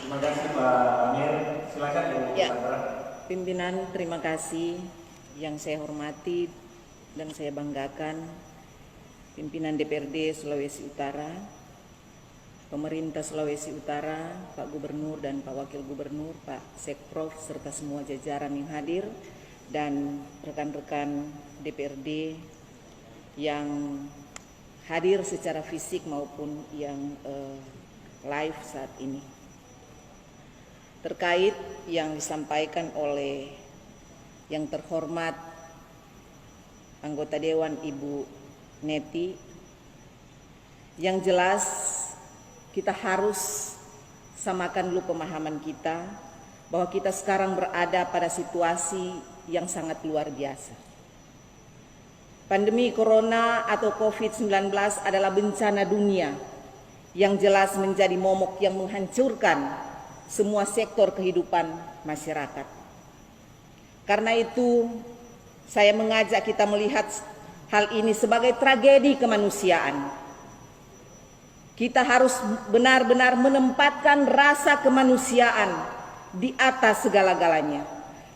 Terima kasih Pak Amir. Silakan Ibu Sandra. Pimpinan, terima kasih. Yang saya hormati dan saya banggakan pimpinan DPRD Sulawesi Utara, pemerintah Sulawesi Utara, Pak Gubernur dan Pak Wakil Gubernur, Pak Sekprov, serta semua jajaran yang hadir, dan rekan-rekan DPRD yang hadir secara fisik maupun yang live saat ini. Terkait yang disampaikan oleh yang terhormat anggota Dewan Ibu Neti, yang jelas kita harus samakan dulu pemahaman kita bahwa kita sekarang berada pada situasi yang sangat luar biasa. Pandemi Corona atau COVID-19 adalah bencana dunia yang jelas menjadi momok yang menghancurkan semua sektor kehidupan masyarakat. Karena itu, saya mengajak kita melihat hal ini sebagai tragedi kemanusiaan. Kita harus benar-benar menempatkan rasa kemanusiaan di atas segala-galanya,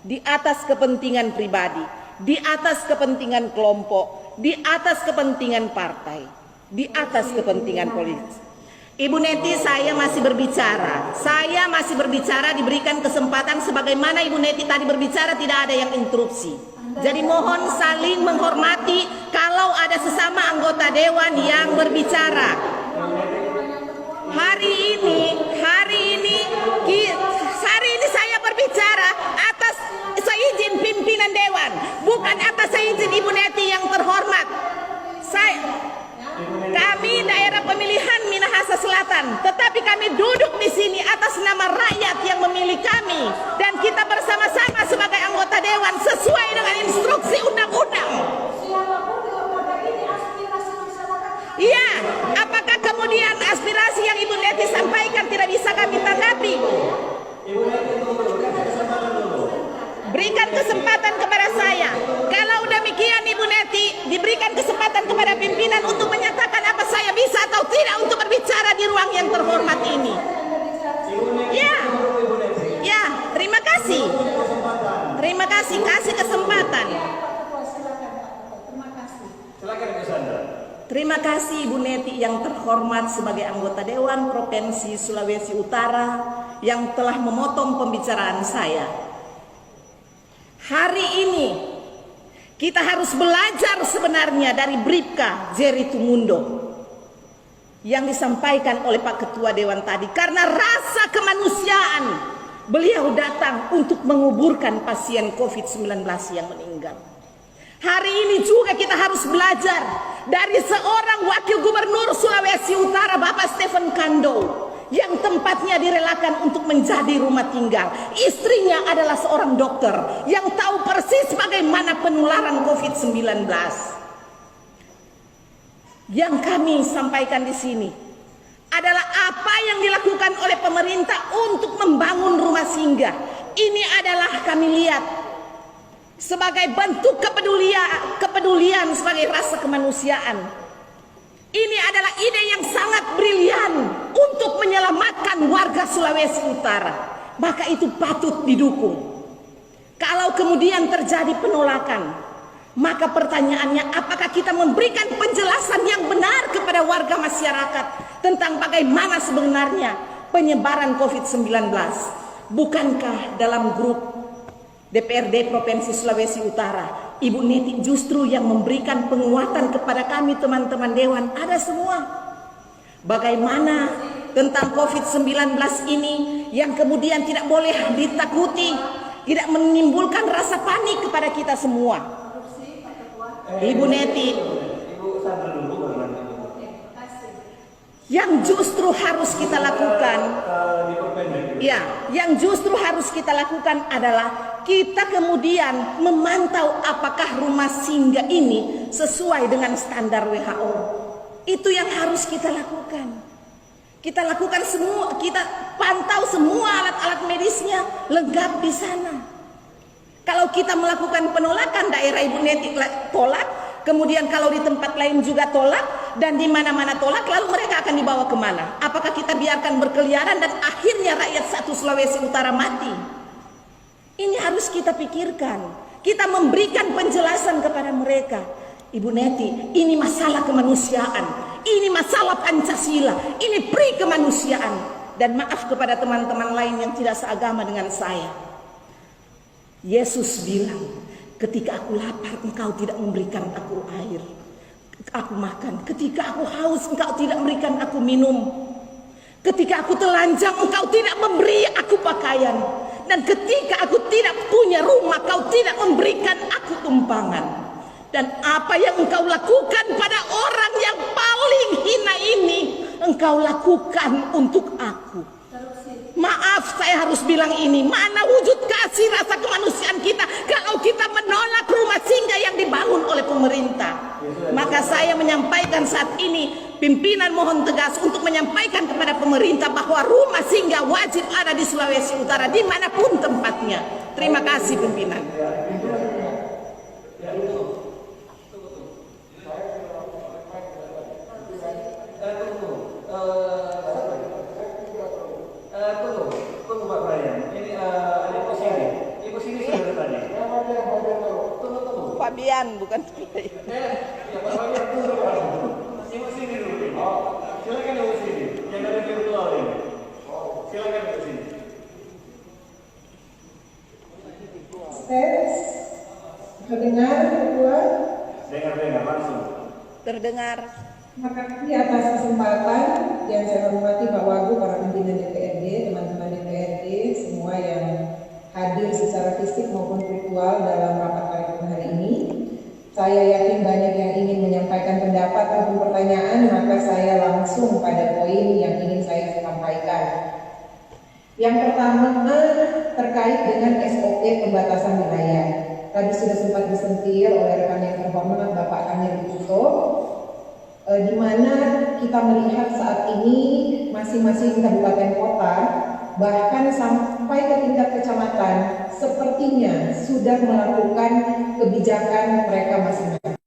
di atas kepentingan pribadi, di atas kepentingan kelompok, di atas kepentingan partai, di atas kepentingan politik. Ibu Neti, saya masih berbicara, diberikan kesempatan sebagaimana Ibu Neti tadi berbicara, tidak ada yang interupsi. Jadi mohon saling menghormati kalau ada sesama anggota dewan yang berbicara. Hari ini saya berbicara atas seizin pimpinan dewan, bukan atas seizin Ibu Neti yang terhormat. Kami daerah pemilihan Minahasa Selatan, tetapi kami duduk di sini atas nama rakyat yang memilih kami, dan kita bersama-sama sebagai anggota dewan sesuai dengan instruksi undang-undang. Iya, apakah kemudian aspirasi yang Ibu Neti sampaikan tidak bisa kami tanggapi? Berikan kesempatan kepada saya. Kalau demikian Ibu Neti, diberikan kesempatan kepada pimpinan untuk menyatakan apa saya bisa atau tidak untuk berbicara di ruang yang terhormat ini. Ya, terima kasih. Terima kasih, kasih kesempatan. Terima kasih Ibu Neti yang terhormat sebagai anggota Dewan Provinsi Sulawesi Utara yang telah memotong pembicaraan saya. Hari ini kita harus belajar sebenarnya dari Bribka Jerry Tumundo yang disampaikan oleh Pak Ketua Dewan tadi, karena rasa kemanusiaan beliau datang untuk menguburkan pasien COVID-19 yang meninggal. Hari ini juga kita harus belajar dari seorang Wakil Gubernur Sulawesi Utara, Bapak Stephen Kando, yang tempatnya direlakan untuk menjadi rumah tinggal. Istrinya adalah seorang dokter yang tahu persis bagaimana penularan COVID-19. Yang kami sampaikan di sini adalah apa yang dilakukan oleh pemerintah untuk membangun rumah singgah. Ini adalah kami lihat sebagai bentuk kepedulian sebagai rasa kemanusiaan. Ini adalah ide yang sangat brilian untuk menyelamatkan warga Sulawesi Utara. Maka itu patut didukung. Kalau kemudian terjadi penolakan, maka pertanyaannya, apakah kita memberikan penjelasan yang benar kepada warga masyarakat tentang bagaimana sebenarnya penyebaran COVID-19? Bukankah dalam grup DPRD Provinsi Sulawesi Utara, Ibu Neti justru yang memberikan penguatan kepada kami teman-teman Dewan? Ada semua. Bagaimana tentang COVID-19 ini yang kemudian tidak boleh ditakuti, tidak menimbulkan rasa panik kepada kita semua. Ibu Neti, yang justru harus kita lakukan, yang justru harus kita lakukan adalah kita kemudian memantau apakah rumah singgah ini sesuai dengan standar WHO. Itu yang harus kita lakukan. Kita lakukan semua, kita pantau semua alat-alat medisnya lengkap di sana. Kalau kita melakukan penolakan, daerah Ibu Neti tolak, kemudian kalau di tempat lain juga tolak, dan di mana-mana tolak, lalu mereka akan dibawa kemana? Apakah kita biarkan berkeliaran dan akhirnya rakyat satu Sulawesi Utara mati? Ini harus kita pikirkan. Kita memberikan penjelasan kepada mereka. Ibu Neti, ini masalah kemanusiaan, ini masalah Pancasila, ini pri kemanusiaan. Dan maaf kepada teman-teman lain yang tidak seagama dengan saya. Yesus bilang, ketika aku lapar engkau tidak memberikan aku air, aku makan. Ketika aku haus engkau tidak memberikan aku minum. Ketika aku telanjang engkau tidak memberi aku pakaian. Dan ketika aku tidak punya rumah kau tidak memberikan aku tumpangan. Dan apa yang engkau lakukan pada orang yang paling hina ini, engkau lakukan untuk aku. Maaf saya harus bilang ini, mana wujud kasih rasa kemanusiaan kita kalau kita menolak rumah singgah yang dibangun oleh pemerintah. Maka saya menyampaikan saat ini, pimpinan mohon tegas untuk menyampaikan kepada pemerintah bahwa rumah singgah wajib ada di Sulawesi Utara dimanapun tempatnya. Terima kasih pimpinan. Tunggu Pak Brian. Ini ada Ibu sini. Ibu sini sudah tadi. Fabian bukan Ya Pak Brian tunggu Pak. Ibu sini dulu. Silakan Ibu sini. Yang ada virtual ini. Silakan Ibu sini. Tes, terdengar berdua. Dengar langsung. terdengar. Terima kasih atas kesempatan yang saya hormati Pak Wagub, para pimpinan DPRD, teman-teman DPRD, semua yang hadir secara fisik maupun virtual dalam rapat paripurna hari ini. Saya yakin banyak yang ingin menyampaikan pendapat maupun pertanyaan, maka saya langsung pada poin yang ingin saya sampaikan. Yang pertama terkait dengan SOP pembatasan wilayah. Tadi sudah sempat disentil oleh rekan yang terhormat Bapak Kamil Bututo, di mana kita melihat saat ini masing-masing kabupaten kota bahkan sampai ke tingkat kecamatan sepertinya sudah melakukan kebijakan mereka masing-masing.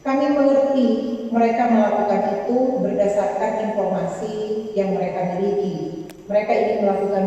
Kami mengerti mereka melakukan itu berdasarkan informasi yang mereka miliki. Mereka ingin melakukan